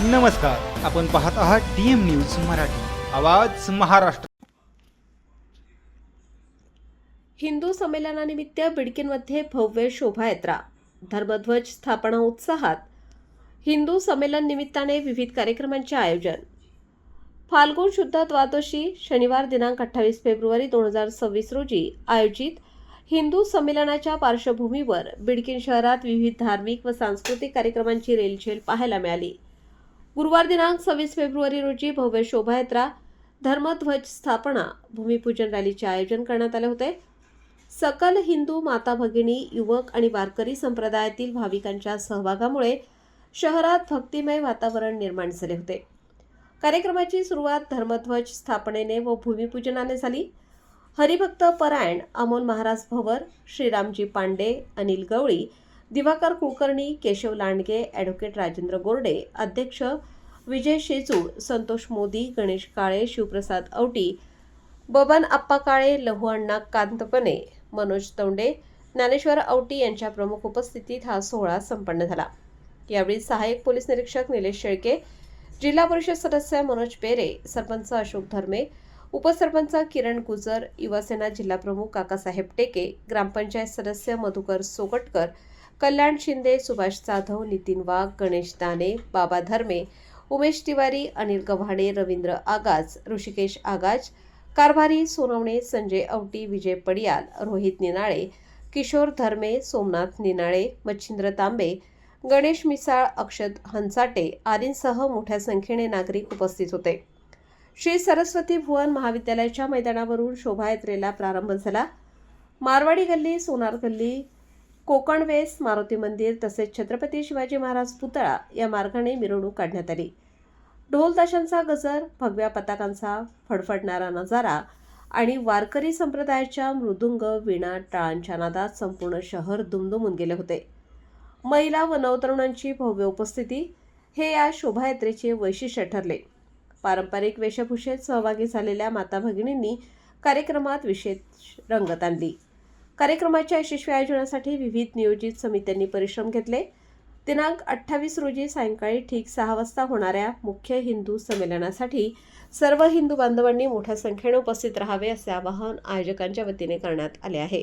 नमस्कार, आपण पाहत आहात DM न्यूज मराठी, आवाज महाराष्ट्र। हिंदू संमेलनानिमित्त बिडकीनमध्ये भव्य शोभायात्रा, धर्मध्वज स्थापना उत्साहात। हिंदू संमेलन निमित्ताने विविध कार्यक्रमांचे आयोजन। फाल्गुन शुद्ध द्वादशी शनिवार दिनांक 28 फेब्रुवारी 2026 रोजी आयोजित हिंदू संमेलनाच्या पार्श्वभूमीवर बिडकीन शहरात विविध धार्मिक व सांस्कृतिक कार्यक्रमांची रेलचेल पाहायला मिळाली। गुरुवार दिनांक 26 फेब्रुवारी रोजी भव्य शोभायात्रा, धर्मध्वज स्थापना, भूमिपूजन रॅलीचे आयोजन करण्यात आले होते। सकल हिंदू माता भगिनी, युवक आणि वारकरी संप्रदायातील भाविकांच्या सहभागामुळे शहरात भक्तिमय वातावरण निर्माण झाले होते। कार्यक्रमाची सुरुवात धर्मध्वज स्थापनेने व भूमिपूजनाने झाली। हरिभक्त परायण अमोल महाराज भवर, श्रीरामजी पांडे, अनिल गवळी, दिवाकर कुलकर्णी, केशव लांडगे, ॲडव्होकेट राजेंद्र गोरडे, अध्यक्ष विजय शेजूळ, संतोष मोदी, गणेश काळे, शिवप्रसाद औटी, बबन आप्पा काळे, लहू अण्णा कांतपणे, मनोज तोंडे, ज्ञानेश्वर औटी यांच्या प्रमुख उपस्थितीत हा सोहळा संपन्न झाला। यावेळी सहाय्यक पोलीस निरीक्षक निलेश शेळके, जिल्हा परिषद सदस्य मनोज पेरे, सरपंच अशोक धर्मे, उपसरपंच किरण गुजर, युवासेना जिल्हाप्रमुख काकासाहेब टेके, ग्रामपंचायत सदस्य मधुकर सोगटकर, कल्याण शिंदे, सुभाष जाधव, नितीन वाघ, गणेश दाने, बाबा धर्मे, उमेश तिवारी, अनिल गव्हाणे, रवींद्र आगाज, ऋषिकेश आगाज, कारभारी सोनवणे, संजय औटी, विजय पडियाल, रोहित निनाळे, किशोर धर्मे, सोमनाथ निनाळे, मच्छिंद्र तांबे, गणेश मिसाळ, अक्षत हंसाटे आदींसह मोठ्या संख्येने नागरिक उपस्थित होते। श्री सरस्वती भुवन महाविद्यालयाच्या मैदानावरून शोभायात्रेला प्रारंभ झाला। मारवाडी गल्ली, सोनार गल्ली, कोकण वेस, मारुती मंदिर तसेच छत्रपती शिवाजी महाराज पुतळा या मार्गाने मिरवणूक काढण्यात आली। ढोल ताशांचा गजर, भगव्या पताकांचा फडफडणारा नजारा आणि वारकरी संप्रदायाच्या मृदुंग, वीणा, टाळांच्या नादात संपूर्ण शहर दुमदुमून गेले होते। महिला व नवतरुणांची भव्य उपस्थिती हे या शोभायात्रेचे वैशिष्ट्य ठरले। पारंपरिक वेशभूषेत सहभागी झालेल्या माता भगिनींनी कार्यक्रमात विशेष रंगत आणली। कार्यक्रमाच्या यशस्वी आयोजनासाठी विविध नियोजित समित्यांनी परिश्रम घेतले। दिनांक 28 रोजी सायंकाळी ठीक 6 वाजता होणाऱ्या मुख्य हिंदू संमेलनासाठी सर्व हिंदू बांधवांनी मोठ्या संख्येने उपस्थित राहावे असे आवाहन आयोजकांच्या वतीने करण्यात आले आहे।